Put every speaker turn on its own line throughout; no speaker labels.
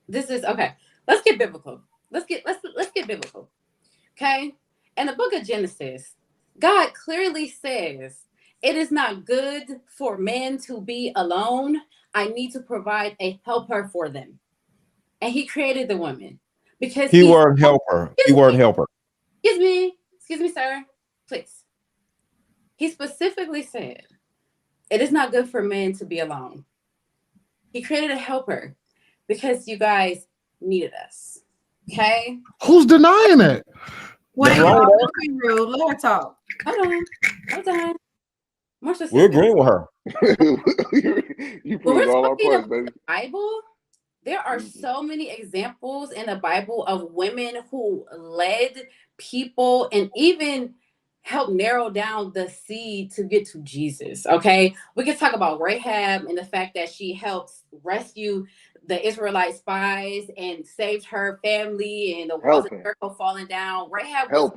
this is okay. Let's get biblical. Let's get biblical. Okay? In the book of Genesis, God clearly says it is not good for men to be alone. I need to provide a helper for them. And he created the woman because
keyword helper. Keyword helper.
Excuse me, sir. Please. He specifically said it is not good for men to be alone. He created a helper because you guys needed us. Okay?
Who's denying it?
Wait, y'all, don't be rude. Let her talk.
Hold on.
We're agreeing with her.
You proved all our points, baby.
Bible, there are so many examples in the Bible of women who led people and even helped narrow down the seed to get to Jesus. Okay, we can talk about Rahab and the fact that she helped rescue the Israelite spies and saved her family and the walls of Jericho falling down. Rahab was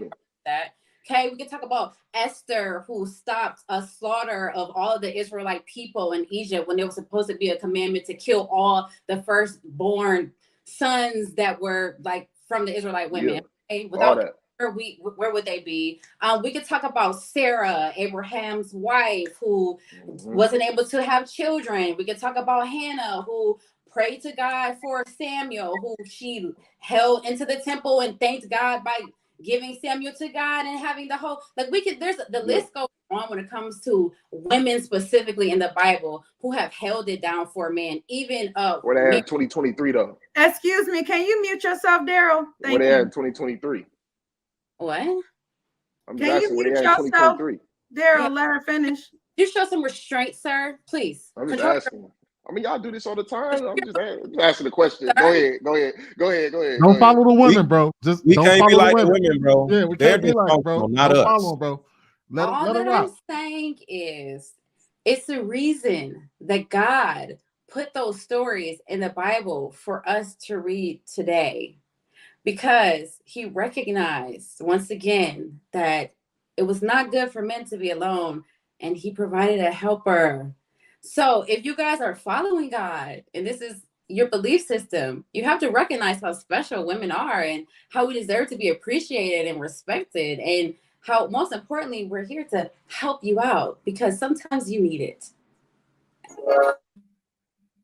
that. Okay, we can talk about Esther, who stopped a slaughter of all of the Israelite people in Egypt when there was supposed to be a commandment to kill all the firstborn sons that were like from the Israelite women. Yeah. Okay? Without her, where would they be? We could talk about Sarah, Abraham's wife, who wasn't able to have children. We could talk about Hannah, who prayed to God for Samuel, who she held into the temple and thanked God by giving Samuel to God and having the whole, like there's the list goes on when it comes to women specifically in the Bible who have held it down for men, even
where they had 2023 though.
Excuse me, can you mute yourself, Daryl?
Where they had 2023.
What?
Can you mute yourself, Daryl? Let her finish.
You show some restraint, sir, please.
I'm just asking. I mean, y'all do this all the time. I'm just asking the question. Go ahead.
Don't follow the women, bro. Just
we
don't
can't
follow
be like
the
women, bro.
Yeah, we can't be like, bro.
Not
don't
us.
Follow them, bro.
All that I'm saying is, it's the reason that God put those stories in the Bible for us to read today, because He recognized once again that it was not good for men to be alone, and He provided a helper. So if you guys are following God and this is your belief system, you have to recognize how special women are and how we deserve to be appreciated and respected, and how, most importantly, we're here to help you out because sometimes you need it.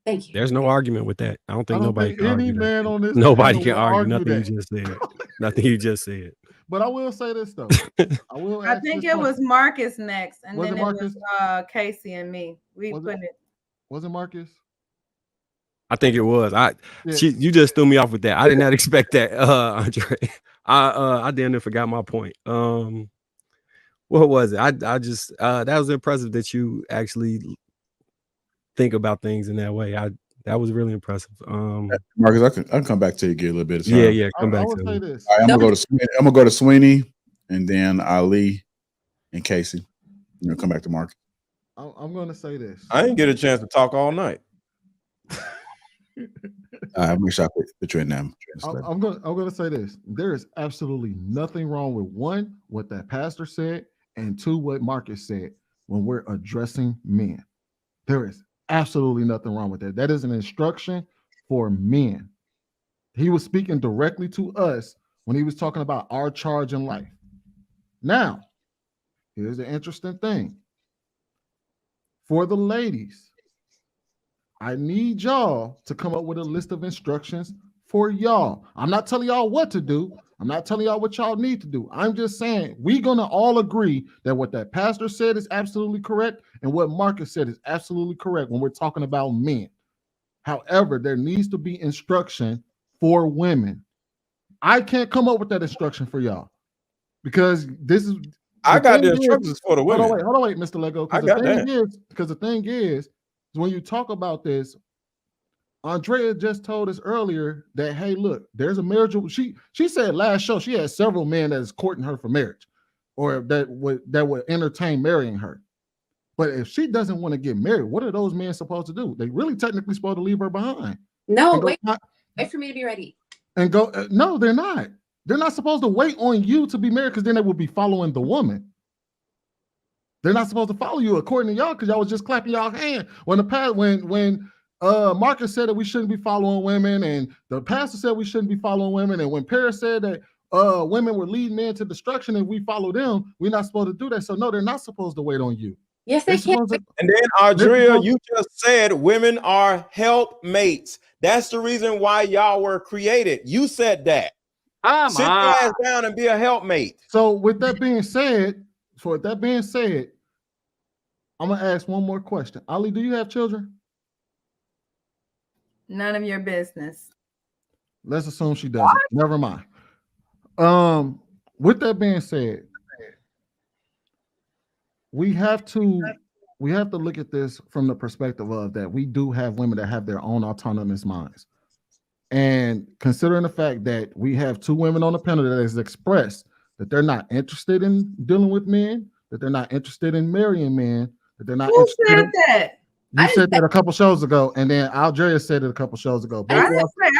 Thank you.
There's no argument with that. I don't think nobody can argue
man on this
nobody can argue nothing you just said. Nothing you just said.
But I will say this though.
I think it was Marcus next, and then it was Casey and me. Was
it Marcus?
I think it was. You just threw me off with that. I did not expect that, Andre. I damn near forgot my point. What was it? I just that was impressive that you actually think about things in that way. That was really impressive.
Marcus, I can come back to you again a little bit.
Yeah, come back to
say this.
All right, I'm gonna go to Sweeney, and then Ali and Casey. Come back to Marcus.
I'm gonna say this.
I didn't get a chance to talk all night.
I'm gonna shop the trend now.
I'm gonna say this. There is absolutely nothing wrong with one, what that pastor said, and two, what Marcus said when we're addressing men. There is absolutely nothing wrong with that. That is an instruction for men. He was speaking directly to us when he was talking about our charge in life. Now, here's the interesting thing. For the ladies, I need y'all to come up with a list of instructions for y'all. I'm not telling y'all what to do. I'm not telling y'all what y'all need to do. I'm just saying we're going to all agree that what that pastor said is absolutely correct and what Marcus said is absolutely correct when we're talking about men. However, there needs to be instruction for women. I can't come up with that instruction for y'all because this is...
I got the instructions for the women.
Hold on, wait, Mr. Lego. Because the thing is, when you talk about this, Andrea just told us earlier that, hey, look, there's a marriage. She said last show she had several men that is courting her for marriage, or that would entertain marrying her. But if she doesn't want to get married, what are those men supposed to do? They really technically supposed to leave her behind.
No, wait for me to be ready.
And go. No, they're not. They're not supposed to wait on you to be married because then they will be following the woman. They're not supposed to follow you according to y'all because y'all was just clapping y'all hand when Marcus said that we shouldn't be following women, and the pastor said we shouldn't be following women. And when Paris said that women were leading men to destruction and we follow them, we're not supposed to do that. So no, they're not supposed to wait on you.
Yes, they can.
And then Andrea, you just said women are helpmates. That's the reason why y'all were created. You said that. Sit your ass down and be a helpmate.
So with that being said, I'm gonna ask one more question. Ali, do you have children?
None of your business.
Let's assume she doesn't. What? Never mind. With that being said, we have to look at this from the perspective of that we do have women that have their own autonomous minds. And considering the fact that we have 2 women on the panel that has expressed that they're not interested in dealing with men, that they're not interested in marrying men, that they're not interested
in that.
You said that a couple shows ago, and then Aldrea said it a couple shows ago.
I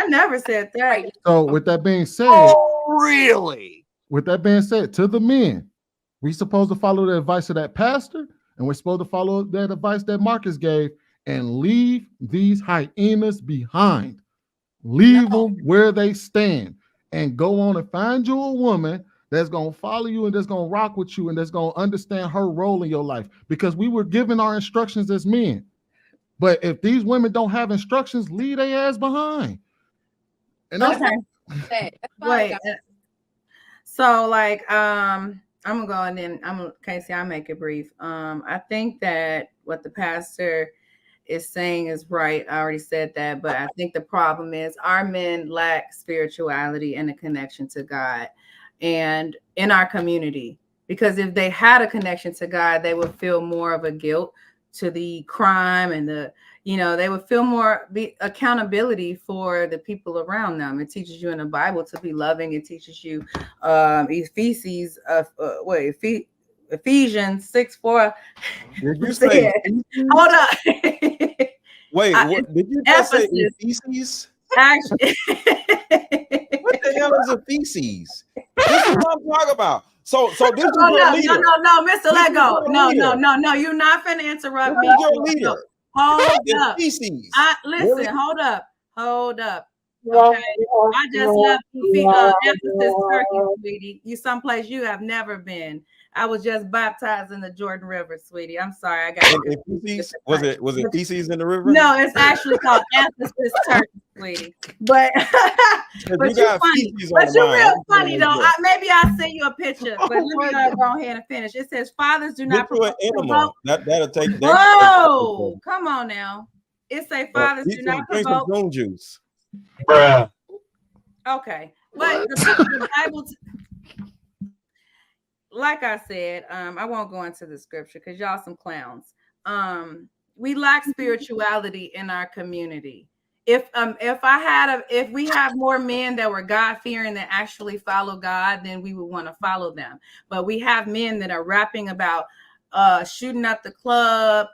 never said that.
So with that being said,
really?
With that being said, to the men, we're supposed to follow the advice of that pastor, and we're supposed to follow that advice that Marcus gave, and leave these hyenas behind. Leave them where they stand, and go on and find you a woman that's going to follow you and that's going to rock with you and that's going to understand her role in your life, because we were given our instructions as men. But if these women don't have instructions, leave their ass behind. And
wait. So like I'm gonna go and then Casey, I'll make it brief. I think that what the pastor is saying is right. I already said that, but I think the problem is our men lack spirituality and a connection to God and in our community. Because if they had a connection to God, they would feel more of a guilt to the crime and they would feel more accountability for the people around them. It teaches you in the Bible to be loving. It teaches you Ephesians 6:4.
Did you say?
Hold up.
Wait, what, did you just say Ephesians?
Actually,
what the hell is Ephesians? This is what I'm talking about. So this is your leader.
No, Mr. Lego. No, you're not finna interrupt me.
Your leader.
Hold up. Listen, really? Hold up. Okay. I just left Ephesus, Turkey, sweetie. You someplace you have never been. I was just baptized in the Jordan River, sweetie. I'm sorry. I got
Ephesus? Was it feces in the river?
No, it's actually called Ephesus, Turkey, sweetie. But you're funny. But you're real funny though. Maybe I'll send you a picture. But let me go ahead and finish. It says, "Fathers do not provoke."
That'll take.
Whoa! Come on now. It say, "Fathers do not provoke."
Drink some juice.
Bruh.
Okay, but the Bible. Like I said, I won't go into the scripture because y'all some clowns. We lack spirituality in our community. If we have more men that were God-fearing that actually follow God, then we would want to follow them. But we have men that are rapping about shooting up the club.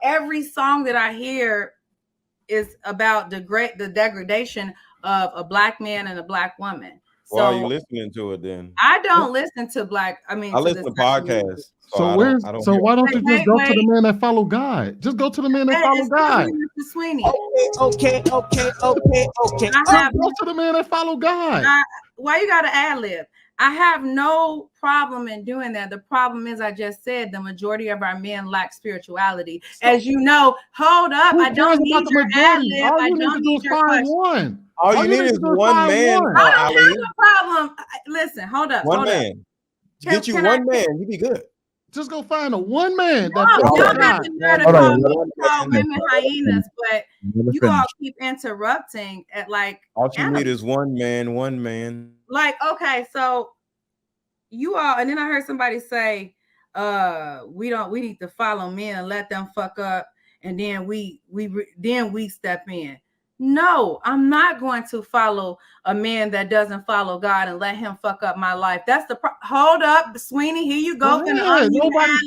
Every song that I hear is about the degradation of a black man and a black woman.
Why are you listening to it then?
I don't listen to I
listen to podcasts.
So why don't you just go to the man that follow God? Just go to the man that follow God.
Sweeney.
Okay. Go to the man that follow God.
Why you got to ad lib? I have no problem in doing that. The problem is, I just said the majority of our men lack spirituality. As you know, hold up. I don't need your ad lib. I don't need your question.
All you need is one man.
I don't have a problem. Listen, hold up.
One man. Get you one man. You be good.
Just go find a one man.
Y'all got the nerve to call women hyenas, but you all keep interrupting at like.
All you need is one man.
Like, okay, so you all, and then I heard somebody say, we need to follow men and let them fuck up, and then we step in. No, I'm not going to follow a man that doesn't follow God and let him fuck up my life. That's the hold up, Sweeney. Here you go.
Nobody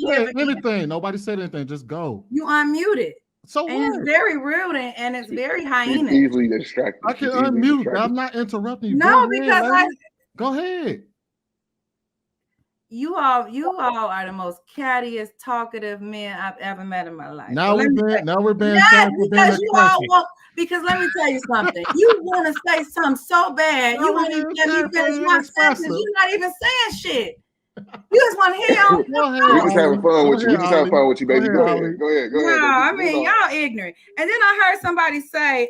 said anything. Nobody said anything. Just go.
You unmuted.
So
and it's very rude and it's very hyena.
Easily distracted.
I can unmute. I'm not interrupting you.
No, because
go ahead.
You all are the most cattiest, talkative men I've ever met in my life.
Now we're being
because you all want. Because let me tell you something. You want to say something so bad. You want to let me finish my sentence. You're not even saying shit. You just want to hear your own.
We just having fun with you. We just having fun with you, baby. Go ahead.
No, I mean, y'all ignorant. And then I heard somebody say,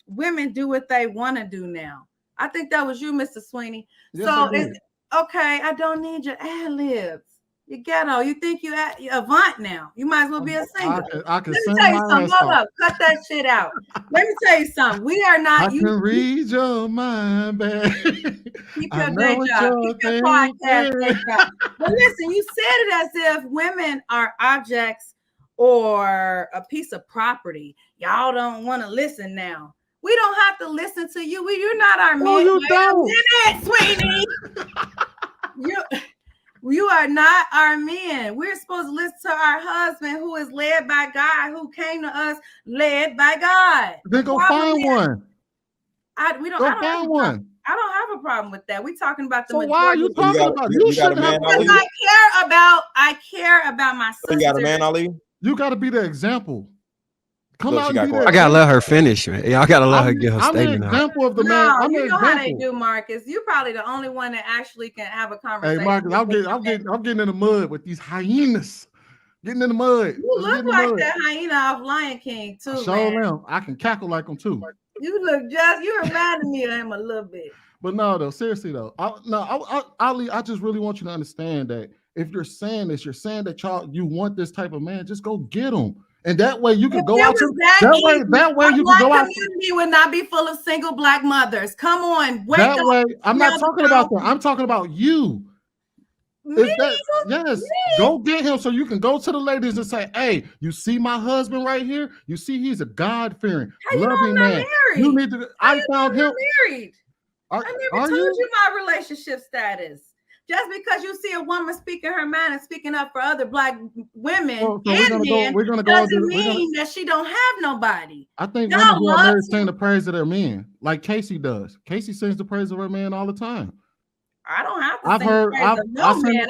women do what they want to do now. I think that was you, Mr. Sweeney.
Yes,
so it's okay. I don't need your ad libs. You ghetto. You think you avant now? You might as well be a singer.
I can
Let me tell you something. Hold up. Cut that shit out. Let me tell you something. We are not.
I can read your mind, babe.
Keep your day job. Keep your podcast day job. But listen, you said it as if women are objects or a piece of property. Y'all don't want to listen now. We don't have to listen to you. You're not our man.
You don't.
Sweeney. You are not our men. We're supposed to listen to our husband who is led by God, who came to us led by God.
Then go find one.
I don't have a problem with that. We're talking about the
majority. Why are you talking about? You shouldn't have.
Because I care about my sister.
You got a man, Ali?
You got to be the example. Come out and be there.
I gotta let her finish, man. I gotta let her get her statement out.
I'm an example of the man.
You know how they do, Marcus. You're probably the only one that actually can have a conversation.
Hey, Marcus, I'm getting in the mud with these hyenas. Getting in the mud.
You look like that hyena off Lion King too.
Them. I can cackle like them too.
You reminded me of him a little bit.
But no, though, seriously though, Ali, I just really want you to understand that if you're saying this, you're saying that you want this type of man, just go get him. And that way you can go out to that way you can go out.
Community would not be full of single black mothers. Come on, wake up.
That way, I'm not talking about them. I'm talking about you. Yes, go get him so you can go to the ladies and say, "Hey, you see my husband right here? You see he's a God-fearing, loving man. You need to." I found him
married. I never told you my relationship status. Just because you see a woman speaking her mind and speaking up for other black women doesn't mean that she don't have nobody.
I think women who are married sing the praise of their men, like Casey does. Casey sings the praise of her man all the time.
I don't have to sing the praise of no man.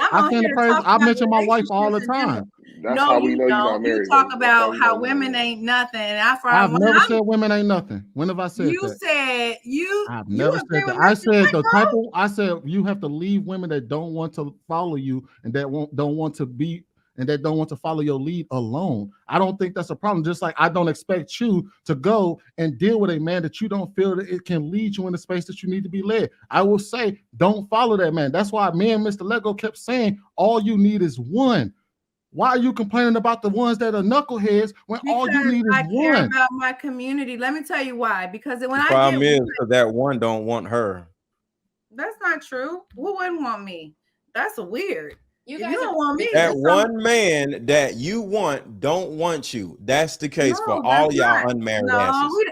I mention my wife all the time.
That's how we know you're not married.
You talk about how women ain't nothing. And
I've never said women ain't nothing. When have I said that?
You said
I've never said that. I said you have to leave women that don't want to follow you and that don't want to follow your lead alone. I don't think that's a problem. Just like I don't expect you to go and deal with a man that you don't feel that it can lead you in the space that you need to be led. I will say, don't follow that man. That's why me and Mr. Lego kept saying, all you need is one. Why are you complaining about the ones that are knuckleheads when all you need is one? I
care about my community. Let me tell you why. Because when
problem is that one don't want her.
That's not true. Who wouldn't want me? That's weird. You don't want me.
That one man that you want don't want you. That's the case for all y'all unmarried asses.